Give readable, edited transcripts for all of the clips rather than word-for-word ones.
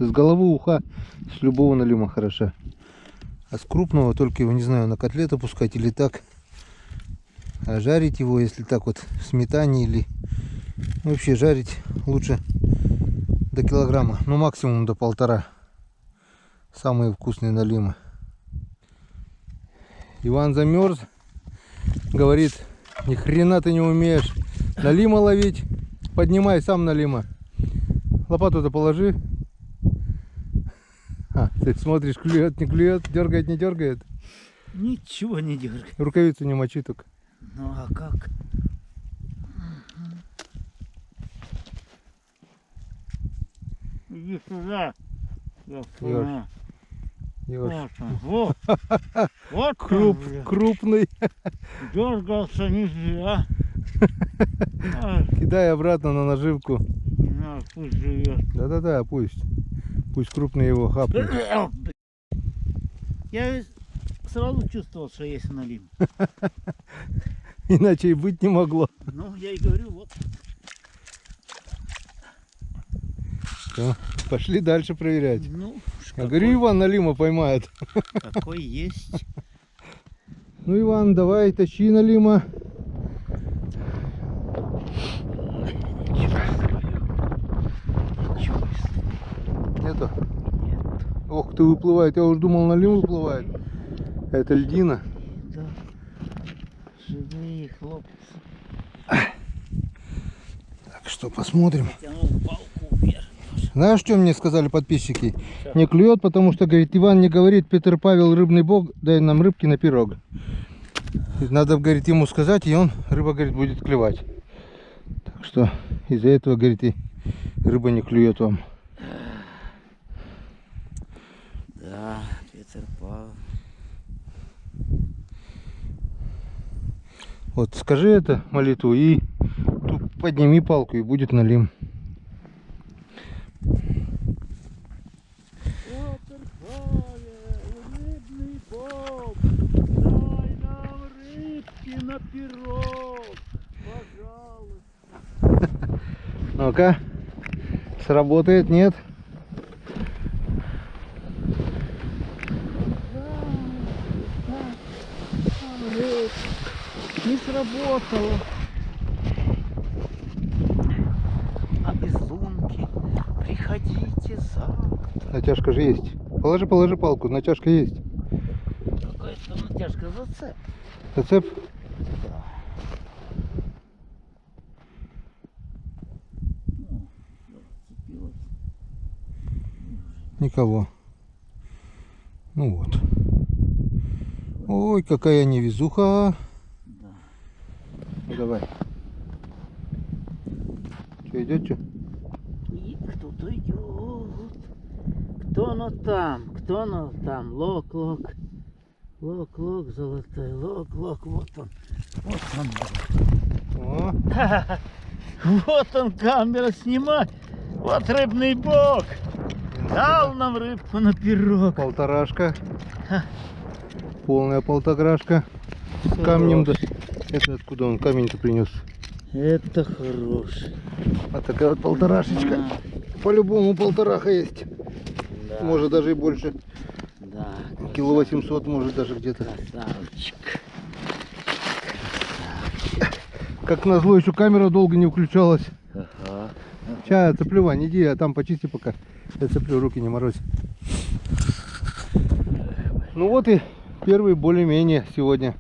С головы уха с любого налима хороша. А с крупного только его, не знаю, на котлету пускать или так. А жарить его, если так вот в сметане или... Вообще жарить лучше до килограмма. Ну максимум до 1,5. Самые вкусные налимы. Иван замерз. Говорит, ни хрена ты не умеешь налима ловить. Поднимай сам налима. Лопату-то положи. А, ты смотришь, клюет, не клюет, дергает, не дергает. Ничего не дергает. Рукавицу не мочи только. Ну а как? Иди сюда. Ёж. Ёж. Вот. Вот Крупный. Дергался нельзя. Кидай обратно на наживку. Не знаю, пусть живет. Да-да-да, пусть. Пусть крупный его хапнет. Я сразу чувствовал, что есть налим. Иначе и быть не могло. Ну, я и говорю, вот. Все, пошли дальше проверять. Ну, Я говорю, Иван налима поймает. какой есть. Ну, Иван, давай, тащи налима. Нету? Нет. Ох ты, выплывает. Я уже думал, налим выплывает. Это льдина. Да. Живые хлопцы. Так что посмотрим. Тянул палку вверх. Знаешь, что мне сказали подписчики? Не клюет, потому что, говорит, Иван не говорит, Петр Павел, рыбный бог, дай нам рыбки на пирог. Надо, говорит, ему сказать, и он, рыба, говорит, будет клевать. Так что из-за этого, говорит, и рыба не клюет вам. Да, Петр Павел. Вот скажи это молитву и тут подними палку, и будет налим. Петр Павел, рыбный бог, дай нам рыбки на пирог, пожалуйста. Ну-ка, сработает, нет? Не сработало. А без лунки приходите завтра. Натяжка же есть. Положи палку, натяжка есть. Какая-то натяжка, зацеп. Зацеп? Да. Зацепилась. Никого. Ну вот. Ой, какая невезуха. Да. Ну давай. Что, идет что? И кто-то идет. Кто оно там? Кто оно там? Лок, лок. Лок, лок, золотой. Лок, лок, вот он. Вот он. О, Вот он, камера снимает. Вот рыбный бог. Дал нам рыбку на пирог. полторашка. Полная полторашка. С камнем. Да. Это откуда он камень-то принес? Это хороший. А такая вот полторашечка. По-любому полтораха есть. Да. Может даже и больше. Да. Кило 800 может даже где-то. Красавчик. Как назло, еще камера долго не включалась. Ага. Сейчас я цеплю, Вань, иди, а там почисти пока. Я цеплю, руки не морозь. Ну вот и первый более-менее сегодня.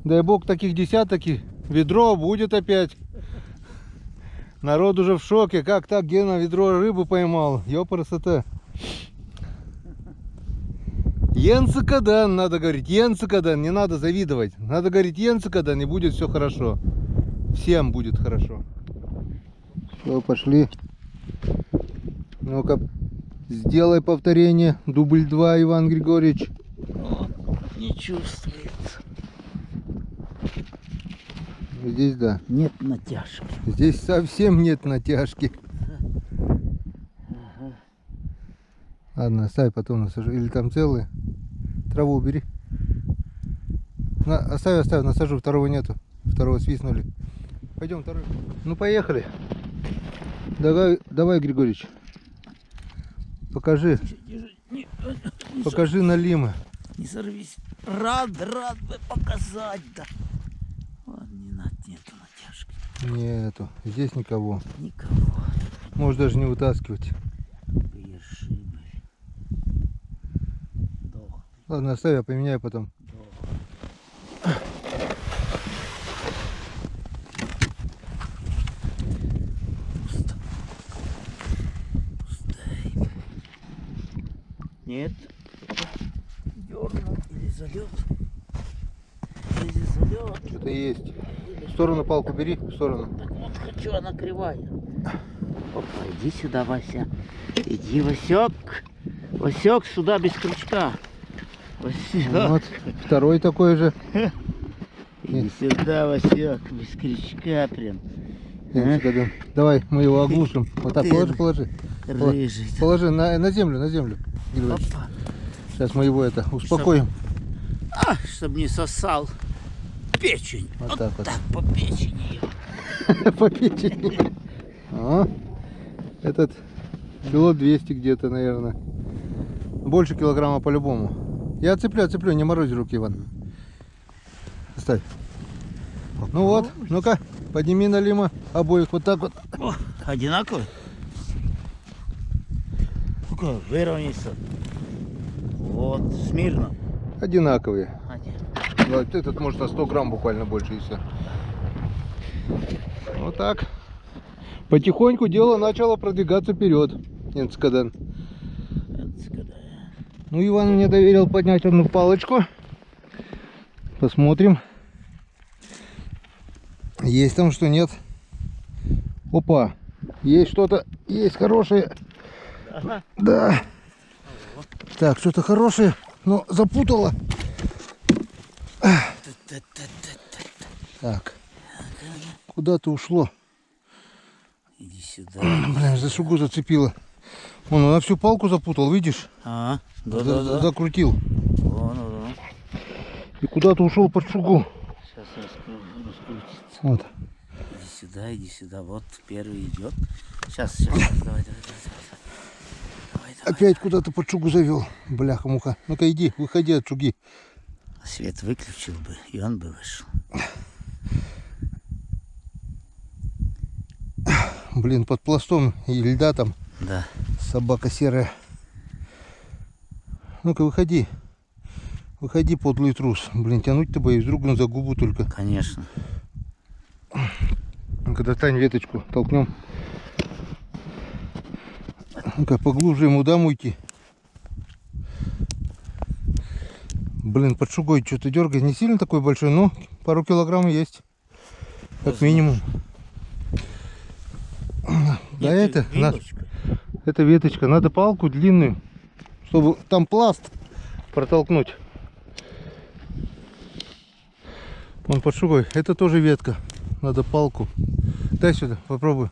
Дай бог таких десяток, и ведро будет опять. Народ уже в шоке. Как так, Гена ведро рыбы поймал? Ёпарасоте. Йенцекадан, надо говорить. Йенцекадан, не надо завидовать. Надо говорить Йенцекадан, и будет все хорошо. Всем будет хорошо. Все, пошли. Ну-ка, сделай повторение. Дубль 2, Иван Григорьевич. О, не чувствуется. Здесь да. Нет натяжки. Здесь совсем нет натяжки. Ага. Ладно, оставь, потом насажу. Или там целые. Траву убери. Оставь, насажу. Второго нету. Второго свистнули. Пойдем второй. Ну, поехали. Давай, Григорьевич. Покажи. Покажи налимы. Не сорвись. Рад бы показать, да. Ладно, нету натяжки. Нету. Здесь никого. Никого. Можешь даже не вытаскивать. Поеши, блин. Дох. Ладно, оставь, я поменяю потом. Пусто. Пустой. Нет. Дернул или залет. Или залет. Что-то есть. В сторону палку бери, в сторону. Так вот хочу, она кривая. Опа, иди сюда, Вася. Иди, Васек. Васек, сюда без крючка. Васек. Вот, второй такой же. Иди сюда, Васек, без крючка прям. Давай, мы его оглушим. Вот так, Ты положи. Рыжий. Положи на землю, Григорьевич. Опа. Сейчас мы его успокоим. Чтоб не сосал печень. Вот так вот. Так, по печени его. По печени. Этот кило 200 где-то, наверное. Больше килограмма по-любому. Я цеплю, не морозь руки, Иван. Оставь. Ну вот, ну-ка, подними налима обоих вот так вот. О, одинаковый? Ну-ка, выровняйся. Вот, смирно. Одинаковые. Один. Вот этот может на 100 грамм буквально больше и все. Вот так. Потихоньку дело начало продвигаться вперед. Энцкадан. Ну, Иван мне доверил поднять одну палочку. Посмотрим. Есть там что, нет? Опа. Есть что-то. Есть хорошее. Ага. Да. Так, что-то хорошее. Но запутало. Так. Куда-то ушло. Иди сюда. Блин, за шугу зацепило. Вон, она всю палку запутал, видишь? А, да. Закрутил. Вон. И куда-то ушел под шугу. Сейчас раскрутится. Вот. Иди сюда. Вот первый идет. Сейчас. Давай. Опять куда-то под шугу завел. Бляха-муха. Ну-ка иди, выходи от шуги. Свет выключил бы, и он бы вышел. Блин, под пластом и льда там. Да. Собака серая. Ну-ка, выходи. Выходи, подлый трус. Блин, тянуть-то боюсь, вдруг он за губу только. Конечно. Ну-ка, достань веточку, толкнем. Ну-ка, поглубже ему дам уйти. Блин, под шугой что-то дергает. Не сильно такой большой, но пару килограмм есть. Как минимум. Да это веточка. Надо палку длинную, чтобы там пласт протолкнуть. Вон под шугой. Это тоже ветка. Надо палку. Дай сюда, попробуй.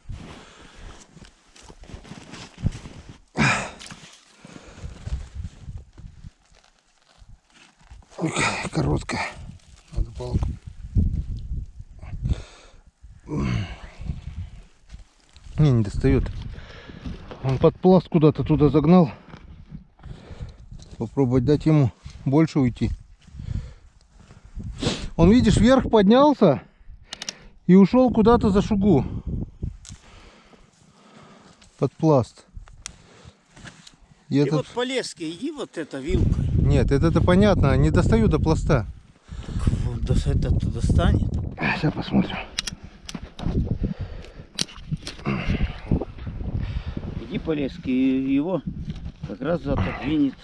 Короткая. Надо палку. Не достает. Он под пласт куда-то туда загнал. Попробовать дать ему больше уйти. Он, видишь, вверх поднялся и ушел куда-то за шугу. Под пласт. И Ты вот по леске иди вот это вилкой. Нет, это понятно, не достаю до пласта. Вот это достанет. Сейчас посмотрим. Иди по леске, и его как раз отодвинет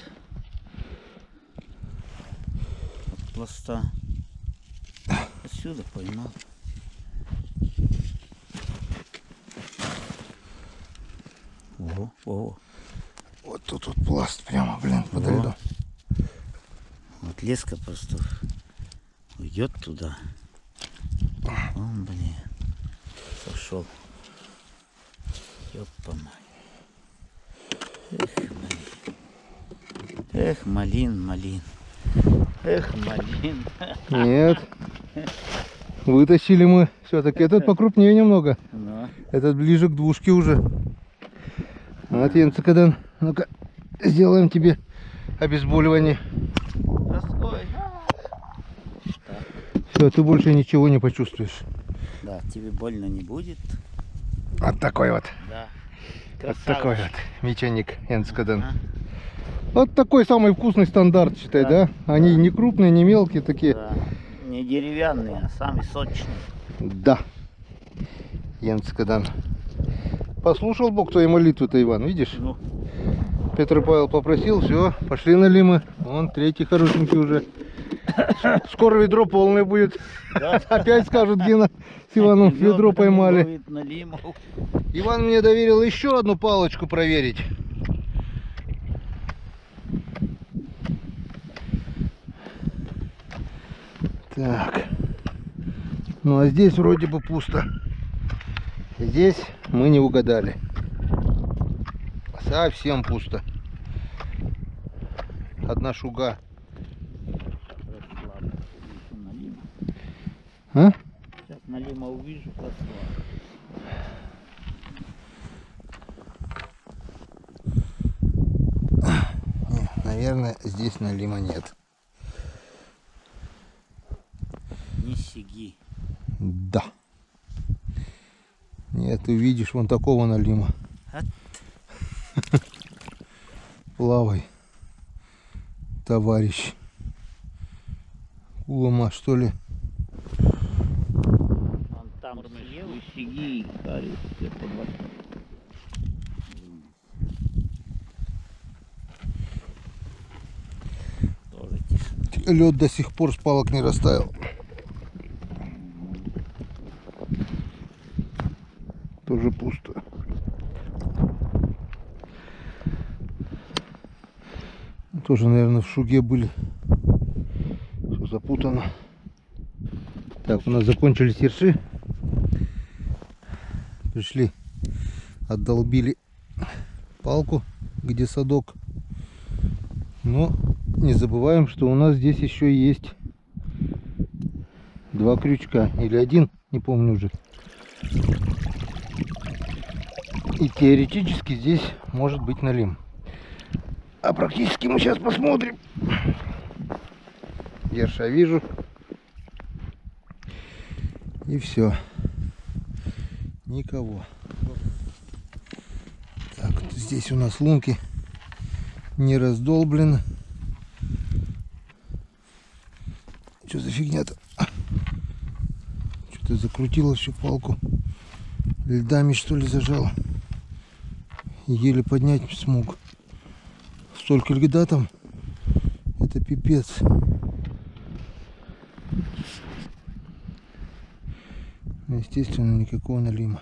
от пласта. Отсюда поймал. О. Вот тут вот пласт прямо, блин, под льдом. Вот леска просто уйдет туда. О, блин. Сошел. Ёпа мать. Эх, малин. Эх, малин. Нет. Вытащили мы. Все-таки этот покрупнее немного. Но. Этот ближе к двушке уже. Вот Енцекадан. Ну-ка. сделаем тебе обезболивание. Простой. Все, ты больше ничего не почувствуешь. Да, тебе больно не будет. Вот такой вот. Да. Вот такой вот меченик Энскаден. Ага. Вот такой самый вкусный стандарт, считай, да? Они не крупные, не мелкие такие. Да. Не деревянные, а самый сочный. Да. Энскаден. Послушал Бог твои молитвы-то, Иван, видишь? Ну, Петр и Павел попросил, все, пошли на лимы. Вон третий хорошенький уже. Скоро ведро полное будет. да. Опять скажут, Гена с Иваном ведро поймали. Иван мне доверил еще одну палочку проверить. Так. Ну а здесь вроде бы пусто. Здесь мы не угадали. Совсем пусто. Одна шуга. А? Сейчас налима увижу, послал. Наверное, здесь налима нет. Не сиги. Да. Нет, ты видишь вон такого налима. Плавай, товарищ. Улома, что ли? Он там съел, сиги, карис, все побачил. Тоже тише. Лед до сих пор с палок не растаял. Тоже пусто. Тоже, наверное, в шуге были. Все запутано. Так, у нас закончились ерши. Пришли, отдолбили палку, где садок. Но не забываем, что у нас здесь еще есть два крючка. Или один, не помню уже. И теоретически здесь может быть налим. А практически мы сейчас посмотрим. Ерша вижу. И все. Никого. Так, здесь у нас лунки не раздолблены. Что за фигня-то? Что-то закрутило всю палку. Льдами, что ли, зажало. Еле поднять смог. Столько льда там. Это пипец. Естественно, никакого налима.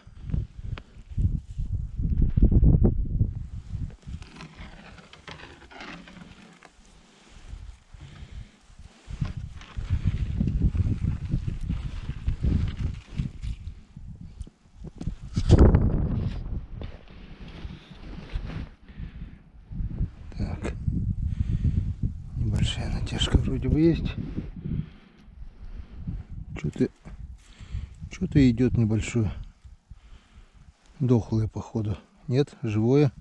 Так. Небольшая натяжка вроде бы есть. Что-то идет небольшое. Дохлое, походу. Нет, живое.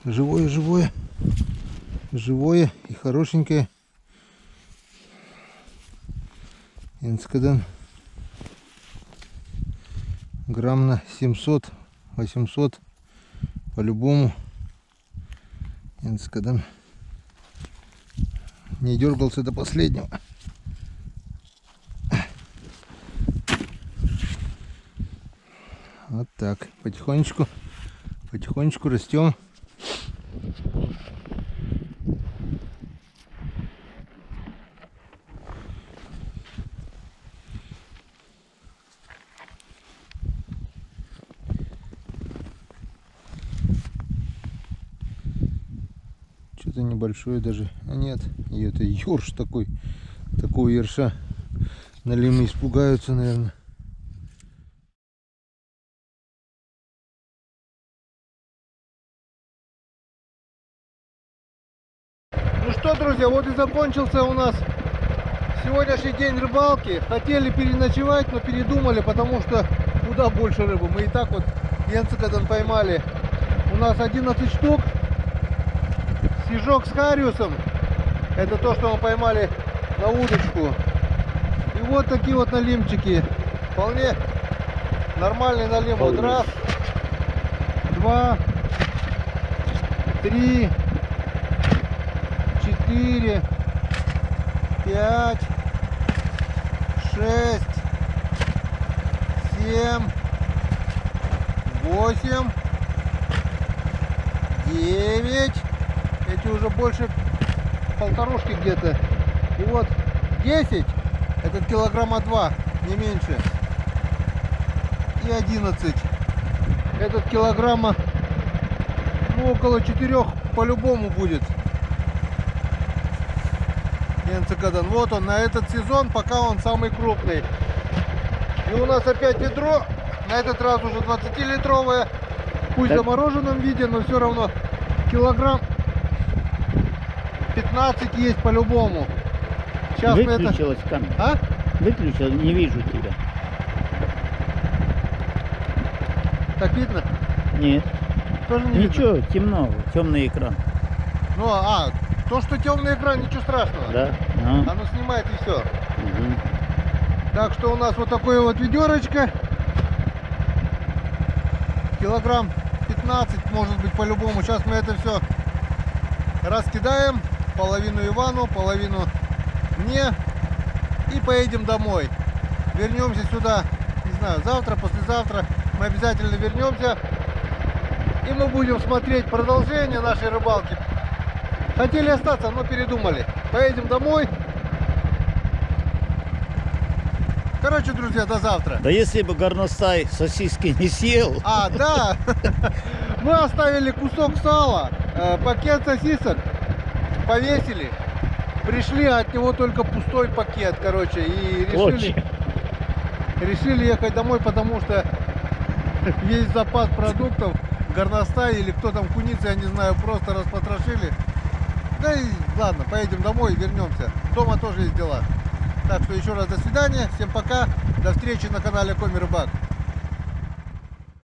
Живое и хорошенькое. Энскаден. Грамм на 700-800 по-любому. Энскаден. Не дергался до последнего. Вот так, потихонечку растем. Что-то небольшое даже. А нет, и это ёрш такой. Такого ерша налимы испугаются, наверное. Ну что, друзья, вот и закончился у нас сегодняшний день рыбалки. Хотели переночевать, но передумали, потому что куда больше рыбы. Мы и так вот Энскаден поймали. У нас 11 штук. снежок с хариусом. Это то, что мы поймали на удочку. И вот такие вот налимчики. Вполне нормальный налим. Вот раз, два, три, 4, 5, 6, 7, 8, 9. Эти уже больше полторушки где-то. И вот 10. Этот килограмма 2, не меньше. И 11. Этот килограмма, ну, около 4 по-любому будет. Энцикадан. Вот он, на этот сезон пока он самый крупный. И у нас опять ведро. На этот раз уже 20-литровое. Пусть в замороженном виде, но все равно килограмм 15 есть по-любому. Сейчас мы это... Выключилась камера. А? Выключила, не вижу тебя. Так видно? Нет. Тоже не видно? Ничего, темно, темный экран. Ну, то, что темный экран, ничего страшного. Да? Ну. Оно снимает и все. Угу. Так что у нас вот такое вот ведерочко. Килограмм 15, может быть, по-любому. Сейчас мы это все раскидаем. Половину Ивану, половину мне. И поедем домой. Вернемся сюда, не знаю, завтра, послезавтра. Мы обязательно вернемся. И мы будем смотреть продолжение нашей рыбалки. Хотели остаться, но передумали. Поедем домой. Короче, друзья, до завтра. Да если бы горностай сосиски не съел. Да. Мы оставили кусок сала, пакет сосисок, повесили. Пришли, а от него только пустой пакет, короче. И решили ехать домой, потому что есть запас продуктов. Горностай или кто там, куница, я не знаю, просто распотрошили. Да и ладно, поедем домой и вернемся. Дома тоже есть дела. Так что еще раз до свидания, всем пока, до встречи на канале Коми Рыбак.